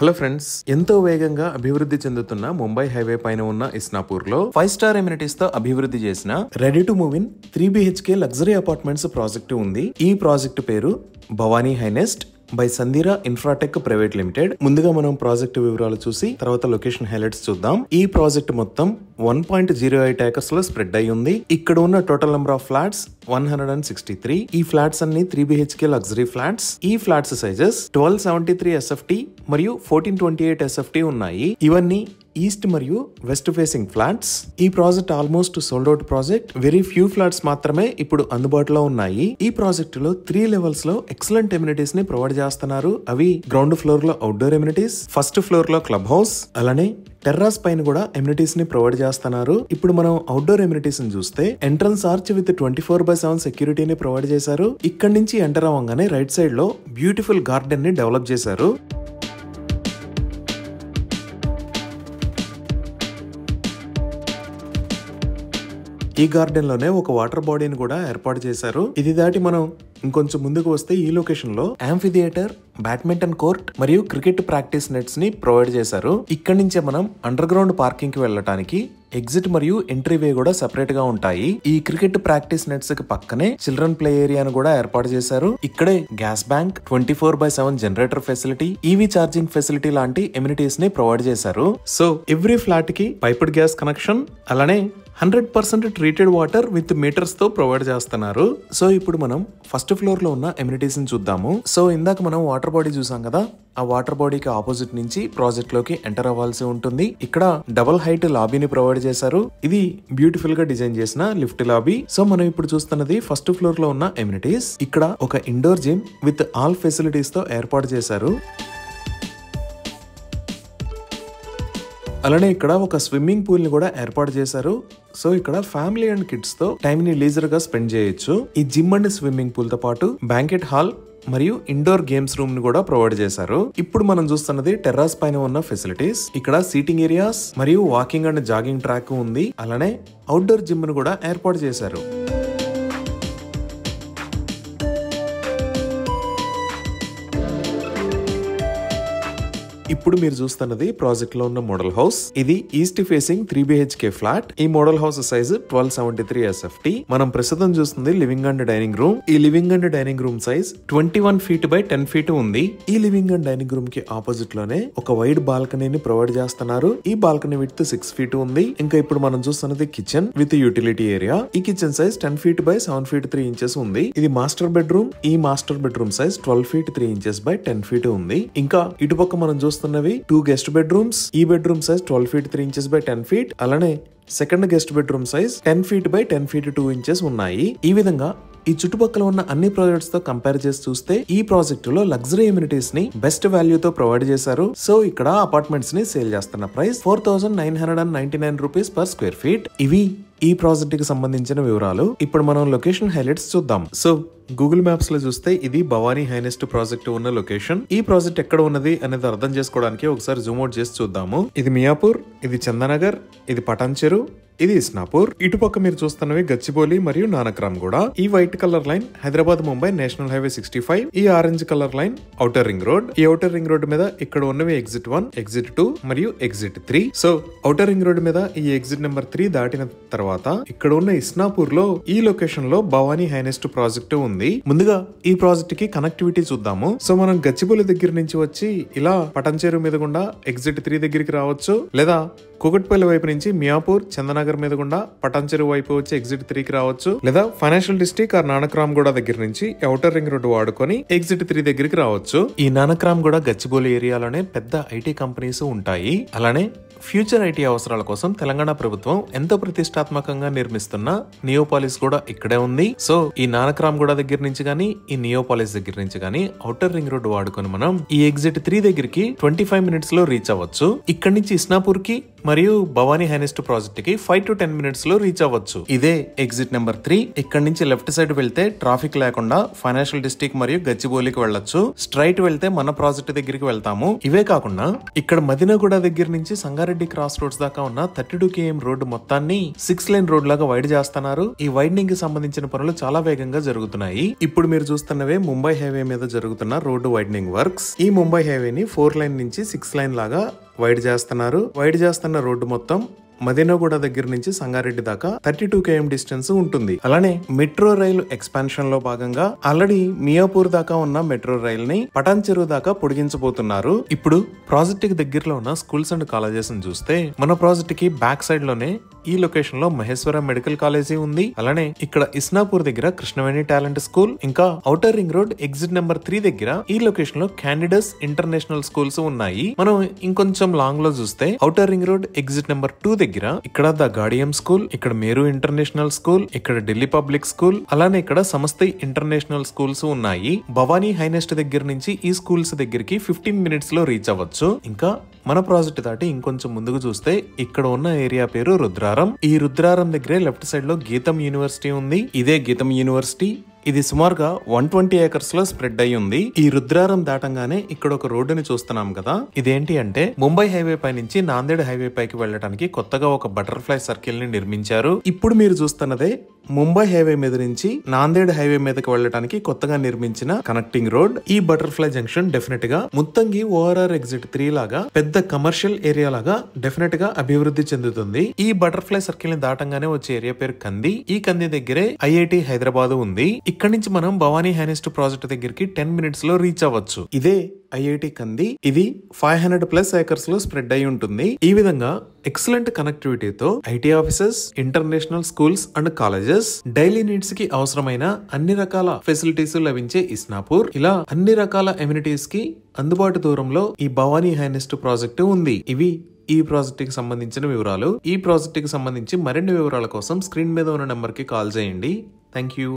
Hello friends, ఎంతో వేగంగా అభివృద్ధి చెందుతున్న ముంబై హైవే పైన ఉన్న ఇస్నాపూర్ లో 5 స్టార్ ఎమ్యూనిటీస్ తో అభివృద్ధి చేసిన ready to move in 3 BHK luxury apartments project ఉంది. ఈ ప్రాజెక్టు పేరు Bhavani highnest by Sandhira infratech private limited. ముందుగా మనం ప్రాజెక్టు వివరాలు చూసి తర్వాత లొకేషన్ హైలైట్స్ చూద్దాం. ఈ ప్రాజెక్ట్ మొత్తం 1.08 ఏకర్స్ లో స్ప్రెడ్ అయి ఉంది. ఇక్కడ ఉన్న టోటల్ నెంబర్ ఆఫ్ ఫ్లాట్స్ 163. ఈ ఫ్లాట్స్ అన్ని 3 BHK లగ్జరీ ఫ్లాట్స్. ఈ ఫ్లాట్స్ సైజెస్ 1273 SFT మరియు 1428 SFT ఉన్నాయి. ఇవన్నీ ఈస్ట్ మరియు వెస్ట్ ఫేసింగ్ ఫ్లాట్స్. ఈ project almost sold out project. Very few flats మాత్రమే ఇప్పుడు అందుబాటులో ఉన్నాయి. ఈ ప్రాజెక్ట్ లో 3 లెవెల్స్ లో ఎక్సలెంట్ ఎమ్యూనిటీస్ ని ప్రొవైడ్ చేస్తున్నారు. అవి గ్రౌండ్ ఫ్లోర్ లో అవుట్డోర్ ఎమ్యూనిటీస్, ఫస్ట్ ఫ్లోర్ లో క్లబ్ హౌస్, అలానే టెర్రాస్ పైన కూడా ఎమ్యూనిటీస్ ని ప్రొవైడ్ చేస్తున్నారు. ఇప్పుడు మనం అవుట్డోర్ ఎమ్యూనిటీస్ ని చూస్తే ఎంట్రన్స్ ఆర్చ్ విత్ 24/7 సెక్యూరిటీని ప్రొవైడ్ చేశారు. ఇక్కడ నుంచి ఎంటర్ అవ్వగానే రైట్ సైడ్ లో బ్యూటిఫుల్ గార్డెన్ ని డెవలప్ చేశారు. ఈ గార్డెన్ లోనే ఒక వాటర్ బాడీని కూడా ఏర్పాటు చేశారు. ఇది దాటి మనం ఇంకొంచెం ముందుకు వస్తే ఈ లొకేషన్ లో యాంఫీ థియేటర్, బ్యాడ్మింటన్ కోర్ట్ మరియు క్రికెట్ ప్రాక్టీస్ నెట్స్ ని ప్రొవైడ్ చేశారు. ఇక్కడ నుంచే మనం అండర్ గ్రౌండ్ పార్కింగ్ కి వెళ్ళడానికి ఎగ్జిట్ మరియు ఎంట్రీ వే కూడా సెపరేట్ గా ఉంటాయి. ఈ క్రికెట్ ప్రాక్టీస్ నెట్స్ కి పక్కనే చిల్డ్రన్ ప్లే ఏరియాను కూడా ఏర్పాటు చేశారు. ఇక్కడే gas bank, 24/7 generator facility, EV charging facility లాంటి ఎమ్యూనిటీస్ ని ప్రొవైడ్ చేశారు. సో ఎవ్రీ ఫ్లాట్ కి పైప్డ్ గ్యాస్ కనెక్షన్, అలానే 100% ట్రీటెడ్ వాటర్ విత్ మీటర్స్ తో ప్రొవైడ్ చేస్తున్నారు. సో ఇప్పుడు మనం ఫస్ట్ ఫ్లోర్ లో ఉన్న ఎమ్యూనిటీస్ ని చూద్దాము. సో ఇందాక మనం వాటర్ బాడీ చూసాం కదా, ఆ వాటర్ బాడీకి ఆపోజిట్ నుంచి ప్రాజెక్ట్ లోకి ఎంటర్ అవ్వాల్సి ఉంటుంది. ఇక్కడ డబుల్ హైట్ లాబీని ప్రొవైడ్ చేశారు. ఇది బ్యూటిఫుల్ గా డిజైన్ చేసిన లిఫ్ట్ లాబీ. సో మనం ఇప్పుడు చూస్తున్నది ఫస్ట్ ఫ్లోర్ లో ఉన్న ఎమ్యూనిటీస్. ఇక్కడ ఒక indoor gym with all facilities తో ఏర్పాటు చేశారు. అలానే ఇక్కడ ఒక స్విమ్మింగ్ పూల్ ని కూడా ఏర్పాటు చేశారు. సో ఇక్కడ ఫ్యామిలీ అండ్ కిడ్స్ తో టైం ని లీజర్ గా స్పెండ్ చేయొచ్చు. ఈ జిమ్ అండ్ స్విమ్మింగ్ పూల్ తో పాటు బ్యాంకెట్ హాల్ మరియు ఇండోర్ గేమ్స్ రూమ్ ని కూడా ప్రొవైడ్ చేశారు. ఇప్పుడు మనం చూస్తున్నది టెర్రాస్ పైన ఉన్న ఫెసిలిటీస్. ఇక్కడ సీటింగ్ ఏరియాస్ మరియు వాకింగ్ అండ్ జాగింగ్ ట్రాక్ ఉంది. అలానే అవుట్డోర్ జిమ్ ను కూడా ఏర్పాటు చేశారు. ఇప్పుడు మీరు చూస్తున్నది ప్రాజెక్ట్ లో ఉన్న మోడల్ హౌస్. ఇది ఈస్ట్ ఫేసింగ్ 3 BHK ఫ్లాట్. ఈ మోడల్ హౌస్ సైజ్ 1273 SFT. మనం ప్రస్తుతం చూస్తుంది లివింగ్ అండ్ డైనింగ్ రూమ్. ఈ living and dining room size 21 feet by 10 feet ఉంది. ఈ లివింగ్ అండ్ డైనింగ్ రూమ్ కి ఆపోజిట్ లోనే ఒక వైడ్ బాల్కనీని ప్రొవైడ్ చేస్తున్నారు. ఈ బాల్కనీ విడ్త్ 6 feet ఉంది. ఇంకా ఇప్పుడు మనం చూస్తున్నది కిచెన్ విత్ యూటిలిటీ ఏరియా. ఈ kitchen size 10 feet by 7 feet 3 inches ఉంది. ఇది మాస్టర్ బెడ్రూమ్. ఈ master bedroom size 12 feet 3 inches by 10 feet ఉంది. ఇంకా ఇటుపక్క మనం చూస్తున్నవి 2 గెస్ట్ బెడ్రూమ్స్. ఈ bedroom size 12 feet 3 inches by 10 feet. అలానే second guest bedroom size 10 feet by 10 feet 2 inches ఉన్నాయి. ఈ విధంగా ఈ చుట్టుపక్కల ఉన్న అన్ని ప్రాజెక్ట్స్ తో కంపేర్ చేసి చూస్తే ఈ ప్రాజెక్ట్ లో లగ్జరీ ఎమ్యూనిటీస్ ని బెస్ట్ వాల్యూ తో ప్రొవైడ్ చేశారు. సో ఇక్కడ అపార్ట్మెంట్స్ ని సేల్ చేస్తున్న price 4,999 rupees per square feet. ఇవి ఈ ప్రాజెక్ట్ కి సంబంధించిన వివరాలు. ఇప్పుడు మనం లొకేషన్ హైలైట్స్ చూద్దాం. సో గూగుల్ మ్యాప్స్ లో చూస్తే ఇది భవానీ హైనెస్ట్ ప్రాజెక్ట్ ఉన్న లొకేషన్. ఈ ప్రాజెక్ట్ ఎక్కడ ఉన్నది అనేది అర్థం చేసుకోవడానికి ఒకసారి జూమ్ అవుట్ చేసి చూద్దాము. ఇది మియాపూర్, ఇది చందనగర్, ఇది పటాన్చెరు, ఇది ఇస్నాపూర్. ఇటుపక్క మీరు చూస్తున్నవి గచ్చిబౌలి మరియు నానక్రామ్ కూడా. ఈ white colour line Hyderabad Mumbai national highway 65. ఈ orange colour line outer ring road. ఈ ఔటర్ రింగ్ రోడ్ మీద ఇక్కడ ఉన్నవి ఎగ్జిట్ 1, ఎగ్జిట్ 2 మరియు exit 3. So outer ring road మీద ఈ ఎగ్జిట్ నెంబర్ 3 దాటిన తర్వాత ఇక్కడ ఉన్న ఇస్నాపూర్ లో ఈ లొకేషన్ లో భవానీ హైనెస్ట్ ప్రాజెక్ట్ ఉంది. ముందుగా ఈ ప్రాజెక్ట్ కి కనెక్టివిటీ చూద్దాము. సో మనం గచ్చిబౌలి దగ్గర నుంచి వచ్చి ఇలా పటాన్చెరు మీద గుండా ఎగ్జిట్ 3 దగ్గరికి రావచ్చు, లేదా కూకట్పల్లి వైపు నుంచి మియాపూర్, చందనగర్ మీద గుండా పటాన్చెరు వైపు వచ్చి ఎగ్జిట్ 3 కి రావచ్చు, లేదా ఫైనాన్షియల్ డిస్ట్రిక్ట్ ఆర్ నానక్రామ్ గూడ దగ్గర నుంచి ఔటర్ రింగ్ రోడ్ వాడుకొని ఎగ్జిట్ 3 దగ్గరికి రావచ్చు. ఈ నానక్రామ్ గూడ గచ్చిబౌలి ఏరియాలోనే పెద్ద ఐటీ కంపెనీస్ ఉంటాయి. అలానే ఫ్యూచర్ ఐటీ అవసరాల కోసం తెలంగాణ ప్రభుత్వం ఎంతో ప్రతిష్టాత్మకంగా నిర్మిస్తున్న నియోపాలిస్ కూడా ఇక్కడే ఉంది. సో ఈ నానక్రామ్ గూడ దగ్గర నుంచి గానీ, ఈ నియోపాలిస్ దగ్గర నుంచి గానీ ఔటర్ రింగ్ రోడ్ వాడుకొని మనం ఈ ఎగ్జిట్ 3 దగ్గరికి 25 minutes లో రీచ్ అవ్వచ్చు. ఇక్కడ నుంచి ఇస్నాపూర్ కి మరియు భవానీ హైనెస్ట్ ప్రాజెక్ట్ కి 5 to 10 minutes లో రీచ్ అవ్వచ్చు. ఇదే ఎగ్జిట్ నెంబర్ 3. ఇక్కడ నుంచి లెఫ్ట్ సైడ్ వెళ్తే ట్రాఫిక్ లేకుండా ఫైనాన్షియల్ డిస్ట్రిక్ట్ మరియు గచ్చిబౌలికి వెళ్ళొచ్చు. స్ట్రైట్ వెళ్తే మన ప్రాజెక్ట్ దగ్గరికి వెళ్తాము. ఇవే కాకుండా ఇక్కడ మదినగూడ దగ్గర నుంచి సంగారెడ్డి క్రాస్ రోడ్స్ దాకా ఉన్న 32 km రోడ్డు మొత్తాన్ని 6 lane రోడ్ లాగా వైడ్ చేస్తున్నారు. ఈ వైడనింగ్ కి సంబంధించిన పనులు చాలా వేగంగా జరుగుతున్నాయి. ఇప్పుడు మీరు చూస్తున్నవే ముంబై హైవే మీద జరుగుతున్న రోడ్డు వైడనింగ్ వర్క్స్. ఈ ముంబై హైవేని 4 lane నుంచి 6 lane లాగా వైడ్ చేస్తున్నారు. వైడ్ చేస్తున్న రోడ్డు మొత్తం మదినగూడ దగ్గర నుంచి సంగారెడ్డి దాకా 32 km డిస్టెన్స్ ఉంటుంది. అలానే మెట్రో రైలు ఎక్స్పాన్షన్ లో భాగంగా ఆల్రెడీ మియాపూర్ దాకా ఉన్న మెట్రో రైల్ ని పటాన్ చెరువు దాకా పొడిగించబోతున్నారు. ఇప్పుడు ప్రాజెక్ట్ కి దగ్గరలో ఉన్న స్కూల్స్ అండ్ కాలేజెస్ ని చూస్తే మన ప్రాజెక్ట్ కి బ్యాక్ సైడ్ లోనే ఈ లొకేషన్ లో మహేశ్వర మెడికల్ కాలేజీ ఉంది. అలానే ఇక్కడ ఇస్నాపూర్ దగ్గర కృష్ణవేణి టాలెంట్ స్కూల్, ఇంకా outer ring road exit number 3 దగ్గర ఈ లొకేషన్ లో క్యాండిడస్ ఇంటర్నేషనల్ స్కూల్స్ ఉన్నాయి. మనం ఇంకొంచెం లాంగ్ లో చూస్తే outer ring road exit number 2 దగ్గర ఇక్కడ ద గాడియం స్కూల్, ఇక్కడ మేరు ఇంటర్నేషనల్ స్కూల్, ఇక్కడ ఢిల్లీ పబ్లిక్ స్కూల్, అలానే ఇక్కడ సమస్త ఇంటర్నేషనల్ స్కూల్స్ ఉన్నాయి. భవానీ హైనెస్ట్ దగ్గర నుంచి ఈ స్కూల్స్ దగ్గరికి 15 minutes లో రీచ్ అవ్వచ్చు. ఇంకా మన ప్రాజెక్ట్ దాటి ఇంకొంచెం ముందుకు చూస్తే ఇక్కడ ఉన్న ఏరియా పేరు రుద్రారం. ఈ రుద్రారం దగ్గరే లెఫ్ట్ సైడ్ లో గీతం యూనివర్సిటీ ఉంది. ఇదే గీతం యూనివర్సిటీ. ఇది సుమారుగా 120 acres లో స్ప్రెడ్ అయి ఉంది. ఈ రుద్రారం దాటంగానే ఇక్కడ ఒక రోడ్డుని చూస్తున్నాం కదా, ఇదేంటి అంటే ముంబై హైవే పై నుంచి నాందేడ్ హైవే పైకి వెళ్ళడానికి కొత్తగా ఒక బటర్ఫ్లై సర్కిల్ ని నిర్మించారు. ఇప్పుడు మీరు చూస్తున్నదే ముంబై హైవే మీద నుంచి నాందేడ్ హైవే మీదకి వెళ్ళడానికి కొత్తగా నిర్మించిన కనెక్టింగ్ రోడ్. ఈ బటర్ఫ్లై జంక్షన్ డెఫినెట్ గా ముత్తంగి ఓఆర్ఆర్ ఎగ్జిట్ 3 లాగా పెద్ద కమర్షియల్ ఏరియా లాగా డెఫినెట్ గా అభివృద్ధి చెందుతుంది. ఈ బటర్ఫ్లై సర్కిల్ ని దాటంగానే వచ్చే ఏరియా పేరు కంది. ఈ కంది దగ్గరే ఐఐటి హైదరాబాద్ ఉంది. ఇక్కడ నుంచి మనం భవానీ హైనెస్ట్ ప్రాజెక్ట్ దగ్గరికి 10 minutes లో రీచ్ అవ్వచ్చు. ఇదే ఐఐటి కంది. ఇది 500+ acres లో స్ప్రెడ్ అయి ఉంటుంది. ఈ విధంగా ఎక్సలెంట్ కనెక్టివిటీతో IT offices, international schools and colleges, daily needs కి అవసరమైన అన్ని రకాల ఫెసిలిటీస్ లభించే ఇస్నాపూర్, ఇలా అన్ని రకాల ఎమ్యూనిటీస్ కి అందుబాటు దూరంలో ఈ భవానీ హైనెస్ట్ ప్రాజెక్టు ఉంది. ఇవి ఈ ప్రాజెక్ట్ కి సంబంధించిన వివరాలు. ఈ ప్రాజెక్ట్ కి సంబంధించి మరిన్ని వివరాల కోసం స్క్రీన్ మీద ఉన్న నెంబర్ కి కాల్ చేయండి. Thank you.